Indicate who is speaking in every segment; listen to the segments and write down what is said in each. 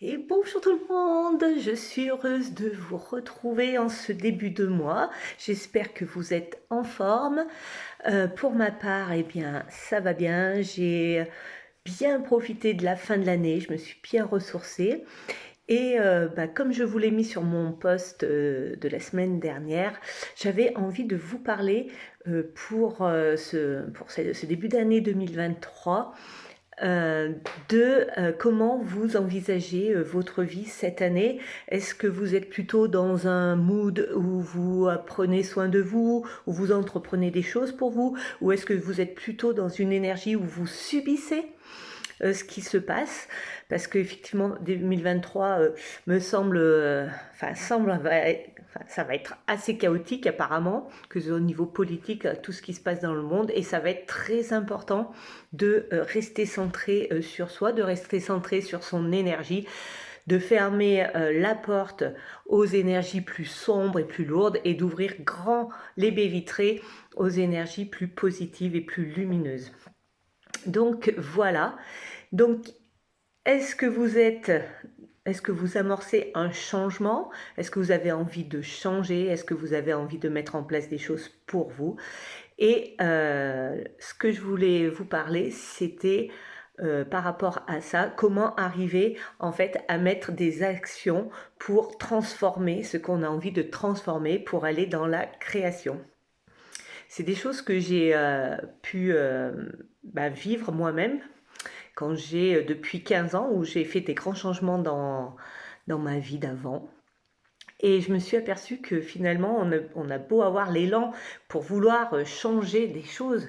Speaker 1: Et bonjour tout le monde, je suis heureuse de vous retrouver en ce début de mois. J'espère que vous êtes en forme. Pour ma part, eh bien, ça va bien. J'ai bien profité de la fin de l'année, je me suis bien ressourcée. Et comme je vous l'ai mis sur mon post de la semaine dernière, j'avais envie de vous parler pour ce début d'année 2023 euh, de comment vous envisagez votre vie cette année. Est-ce que vous êtes plutôt dans un mood où vous prenez soin de vous, où vous entreprenez des choses pour vous, ou est-ce que vous êtes plutôt dans une énergie où vous subissez ce qui se passe, parce qu'effectivement 2023 me semble, ça va être assez chaotique apparemment, que au niveau politique, tout ce qui se passe dans le monde, et ça va être très important de rester centré sur soi, de rester centré sur son énergie, de fermer la porte aux énergies plus sombres et plus lourdes et d'ouvrir grand les baies vitrées aux énergies plus positives et plus lumineuses. Donc voilà. Donc, est-ce que vous êtes, est-ce que vous amorcez un changement? Est-ce que vous avez envie de changer? Est-ce que vous avez envie de mettre en place des choses pour vous? Et ce que je voulais vous parler, c'était par rapport à ça, comment arriver en fait à mettre des actions pour transformer ce qu'on a envie de transformer pour aller dans la création. C'est des choses que j'ai pu vivre moi-même quand j'ai, depuis 15 ans, où j'ai fait des grands changements dans ma vie d'avant. Et je me suis aperçue que finalement, on a beau avoir l'élan pour vouloir changer des choses,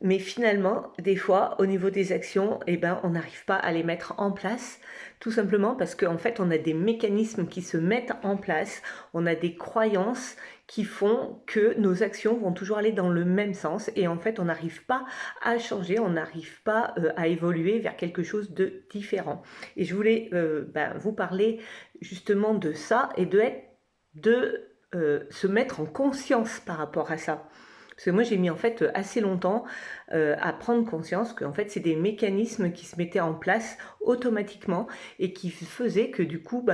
Speaker 1: mais finalement, des fois, au niveau des actions, eh ben, on n'arrive pas à les mettre en place, tout simplement parce qu'en fait, on a des mécanismes qui se mettent en place, on a des croyances qui font que nos actions vont toujours aller dans le même sens et en fait, on n'arrive pas à changer, on n'arrive pas à évoluer vers quelque chose de différent. Et je voulais vous parler justement de ça et de se mettre en conscience par rapport à ça. Parce que moi, j'ai mis en fait assez longtemps à prendre conscience que en fait, c'est des mécanismes qui se mettaient en place automatiquement et qui faisaient que du coup,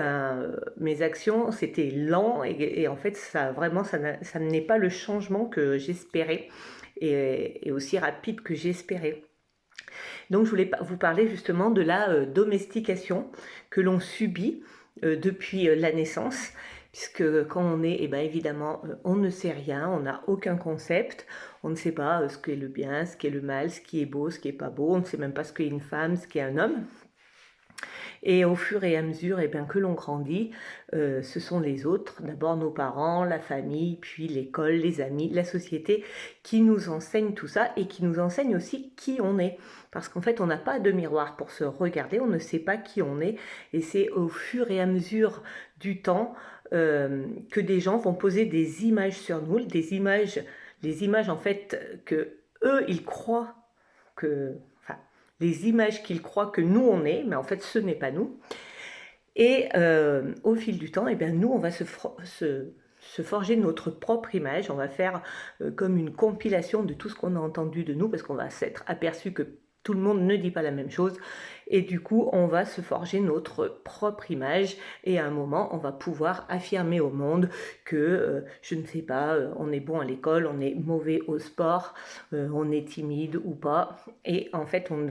Speaker 1: mes actions, c'était lent et en fait, ça vraiment, ça n'est pas le changement que j'espérais et aussi rapide que j'espérais. Donc, je voulais vous parler justement de la domestication que l'on subit depuis la naissance, puisque quand on est, eh ben, évidemment, on ne sait rien, on n'a aucun concept, on ne sait pas ce qu'est le bien, ce qu'est le mal, ce qui est beau, ce qui est pas beau, on ne sait même pas ce qu'est une femme, ce qu'est un homme. Et au fur et à mesure eh bien, que l'on grandit, ce sont les autres, d'abord nos parents, la famille, puis l'école, les amis, la société, qui nous enseignent tout ça et qui nous enseignent aussi qui on est. Parce qu'en fait, on n'a pas de miroir pour se regarder, on ne sait pas qui on est. Et c'est au fur et à mesure du temps que des gens vont poser des images sur nous, les images en fait que eux, ils croient que... Enfin, les images qu'ils croient que nous on est, mais en fait ce n'est pas nous. Et au fil du temps, eh bien, nous on va se forger notre propre image, on va faire comme une compilation de tout ce qu'on a entendu de nous, parce qu'on va s'être aperçu que tout le monde ne dit pas la même chose, et du coup on va se forger notre propre image, et à un moment on va pouvoir affirmer au monde que, je ne sais pas, on est bon à l'école, on est mauvais au sport, on est timide ou pas, et en fait on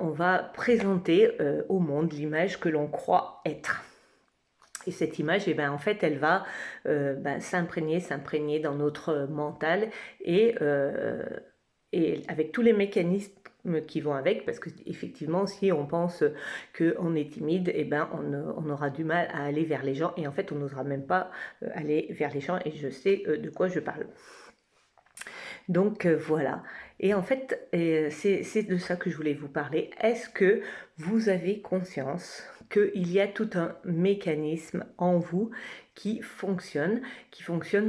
Speaker 1: va présenter au monde l'image que l'on croit être. Et cette image, eh ben, en fait, elle va s'imprégner dans notre mental et avec tous les mécanismes qui vont avec, parce que effectivement, si on pense qu'on est timide, eh ben, on aura du mal à aller vers les gens et en fait, on n'osera même pas aller vers les gens et je sais de quoi je parle. Donc voilà. Et en fait, c'est de ça que je voulais vous parler. Est-ce que vous avez conscience qu'il y a tout un mécanisme en vous qui fonctionne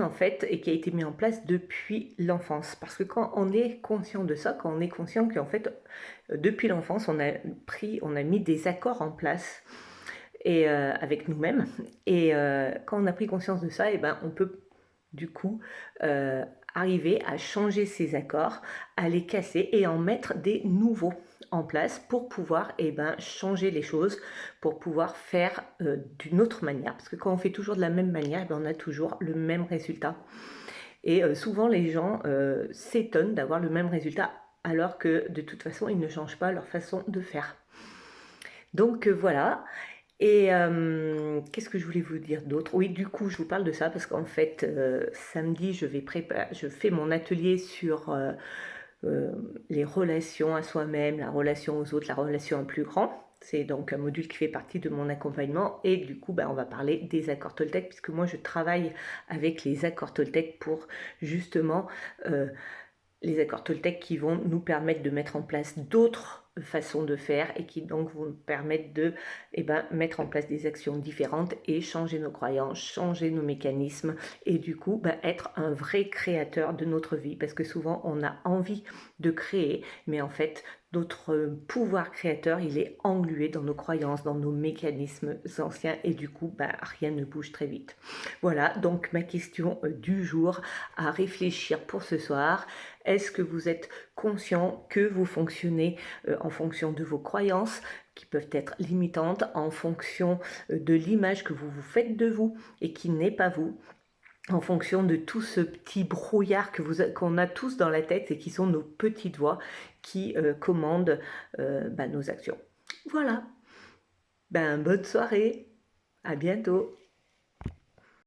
Speaker 1: en fait et qui a été mis en place depuis l'enfance? Parce que quand on est conscient de ça, quand on est conscient qu'en fait, depuis l'enfance, on a mis des accords en place et avec nous-mêmes. Et quand on a pris conscience de ça, et ben, on peut du coup arriver à changer ces accords, à les casser et en mettre des nouveaux en place pour pouvoir changer les choses, pour pouvoir faire d'une autre manière. Parce que quand on fait toujours de la même manière, on a toujours le même résultat. Et souvent les gens s'étonnent d'avoir le même résultat alors que de toute façon ils ne changent pas leur façon de faire. Donc voilà. Et qu'est-ce que je voulais vous dire d'autre? Oui, du coup, je vous parle de ça parce qu'en fait, samedi, je fais mon atelier sur les relations à soi-même, la relation aux autres, la relation à plus grand. C'est donc un module qui fait partie de mon accompagnement et du coup, on va parler des accords Toltec puisque moi, je travaille avec les accords Toltec pour justement les accords Toltec qui vont nous permettre de mettre en place d'autres façons de faire et qui donc vont nous permettre de mettre en place des actions différentes et changer nos croyances, changer nos mécanismes et du coup être un vrai créateur de notre vie parce que souvent on a envie de créer mais en fait notre pouvoir créateur il est englué dans nos croyances, dans nos mécanismes anciens et du coup rien ne bouge très vite. Voilà donc ma question du jour à réfléchir pour ce soir. Est-ce que vous êtes conscient que vous fonctionnez en fonction de vos croyances qui peuvent être limitantes, en fonction de l'image que vous vous faites de vous et qui n'est pas vous, en fonction de tout ce petit brouillard qu'on a tous dans la tête et qui sont nos petites voix qui commandent nos actions. Voilà. Bonne soirée. À bientôt.